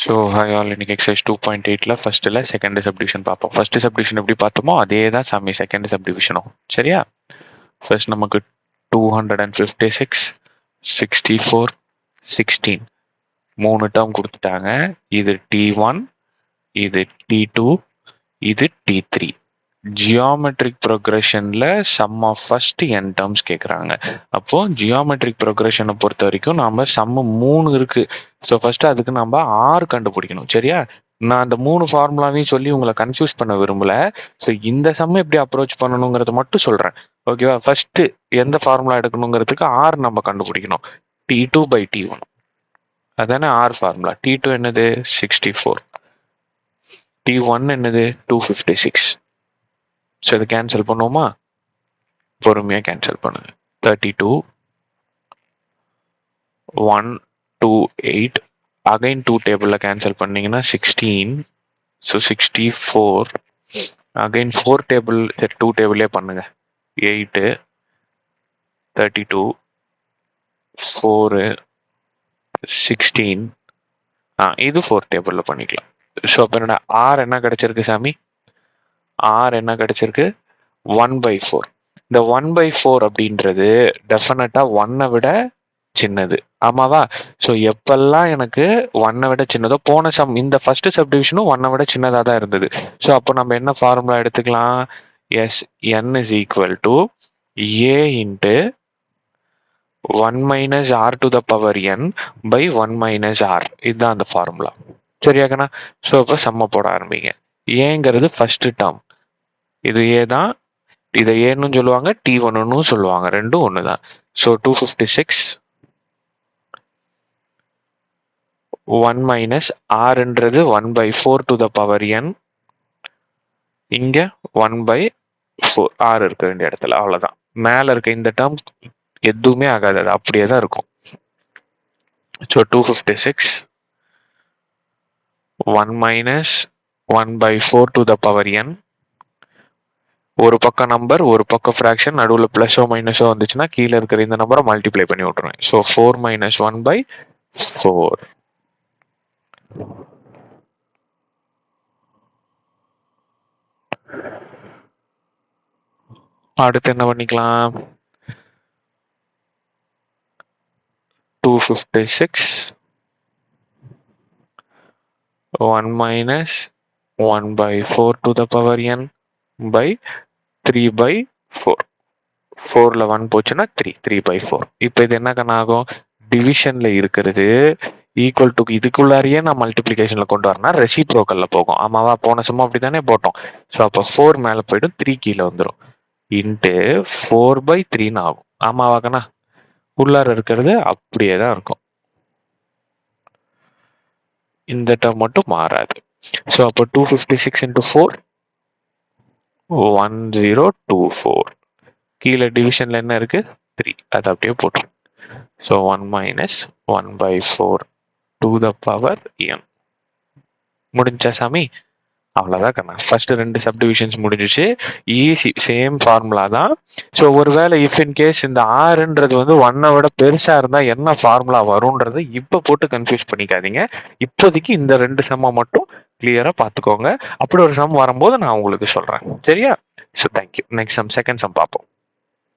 So hi all, இன்னைக்கு exercise 2.8ல ஃபர்ஸ்ட்டில் second subdivision பார்ப்போம். First subdivision எப்படி பார்த்தோமோ அதே தான் சாமி செகண்ட் சப்டிவிஷனும். சரியா? ஃபர்ஸ்ட் நமக்கு 256, 64, 16 3 டேர்ம் கொடுத்துட்டாங்க. இது T1, இது T2, இது T3. ஜியோமெட்ரிக் ப்ரோக்ரஷன்ல sum of first n terms கேட்குறாங்க. அப்போ ஜியோமெட்ரிக் ப்ரோக்ரஷனை பொறுத்த வரைக்கும் நாம சம்மு 3 இருக்கு. ஸோ ஃபர்ஸ்ட் அதுக்கு நம்ம R கண்டுபிடிக்கணும். சரியா? நான் அந்த 3 ஃபார்முலாவையும் சொல்லி உங்களை கன்ஃபியூஸ் பண்ண விரும்பல. ஸோ இந்த சம் எப்படி அப்ரோச் பண்ணணுங்கிறத மட்டும் சொல்றேன். ஓகேவா? ஃபர்ஸ்ட் எந்த ஃபார்முலா எடுக்கணுங்கிறதுக்கு R நம்ம கண்டுபிடிக்கணும். T2 by T1 அதானே R ஃபார்முலா. T2 என்னது? 64. T1 என்னது? 256. ஸோ இதை கேன்சல் பண்ணுவோமா? பொறுமையாக கேன்சல் பண்ணுங்க. 32, 128 அகைன் 2 டேபிளில் கேன்சல் பண்ணீங்கன்னா 16. ஸோ 64 அகைன் 4 டேபிள் 2 டேபிளே பண்ணுங்க. 8, 32, 4, 16. இது 4 டேபிளில் பண்ணிக்கலாம். ஸோ அப்போ என்னோட ஆர் என்ன கிடைச்சிருக்கு சாமி? ஆர் என்ன கிடைச்சிருக்கு? 1/4. இந்த 1/4 அப்படின்றது டெஃபினட்டா 1 விட சின்னது. ஆமாவா? ஸோ எப்பெல்லாம் எனக்கு 1 விட சின்னதோ, போன சம் இந்த ஃபர்ஸ்ட் சப்டிவிஷனும் 1 விட சின்னதாக தான் இருந்தது. ஸோ அப்போ நம்ம என்ன ஃபார்முலா எடுத்துக்கலாம்? Yes, n is equal to a into 1 minus r to the power n by 1 minus r. இதுதான் அந்த ஃபார்முலா. சரியாக்கண்ணா? ஸோ அப்போ சம்ம போட ஆரம்பிங்க. ஏங்கிறது ஃபர்ஸ்ட் டேர்ம், இது ஏ தான். இதை ஏன்னு சொல்லுவாங்க, T1ன்னு சொல்லுவாங்க, ரெண்டும் ஒன்று தான். ஸோ 256 1 மைனஸ் ஆர்ன்றது 1/4 டு த பவர் n. இங்க 1/4 ஆர் இருக்க வேண்டிய இடத்துல. அவ்வளோதான். மேலே இருக்க இந்த டேர்ம் எதுவுமே ஆகாது, அது அப்படியே தான் இருக்கும். So 256 1 minus 1/4 to the power n. ஒரு பக்கம் நம்பர், ஒரு பக்கம் ஃப்ராக்ஷன், நடுவில் பிளஸோ மைனஸோ வந்துச்சுன்னா கீழே இருக்கிற இந்த நம்பரை மல்டிப்ளை பண்ணி விட்டுருவேன். So 4 minus 1/4. அடுத்து என்ன பண்ணிக்கலாம்? 256 1 minus 1/4 to the power n by 3/4. 4ல 1 போச்சுன்னா 3, 3/4. இப்போ இது என்ன கணாகும்? டிவிஷன்ல இருக்கிறது ஈக்குவல் டு இதுக்குள்ளாரியே நான் மல்டிப்ளிகேஷன்ல கொண்டு வரனா ரெசிப்ரோக்கல்ல போகும். ஆமாவா? போன சும்மா அப்படித்தானே போட்டோம். ஸோ அப்போ 4 மேலே போயிடும், 3 கீழே வந்துடும். இன்ட்டு 4/3ன்னு ஆகும். ஆமாவாக்கண்ணா? உள்ளார இருக்கிறது அப்படியே தான் இருக்கும். இந்த டேர்ம் மட்டும் மாறாது. ஸோ அப்போ 256 into 4 1024. கீழே டிவிஷன்ல என்ன இருக்கு? 3. அது அப்படியே போட்டுரும். So 1 minus 1/4 to the power n. முடிஞ்சா சாமி? அவ்வளோதான் கண்ணா. ஃபர்ஸ்ட் 2 சப்டிவிஷன்ஸ் முடிஞ்சிச்சு. ஈஸி, சேம் ஃபார்முலா தான். ஸோ ஒருவேளை இஃப் இன் கேஸ் இந்த ஆறுன்றது வந்து 1 விட பெருசா இருந்தா என்ன ஃபார்முலா வரும்ன்றது இப்போ போட்டு கன்ஃபியூஸ் பண்ணிக்காதீங்க. இப்போதைக்கு இந்த 2 சம்மை மட்டும் கிளியரா பார்த்துக்கோங்க. அப்படி ஒரு சம் வரும்போது நான் உங்களுக்கு சொல்றேன். சரியா? So thank you. Next sum, second sum பார்ப்போம்.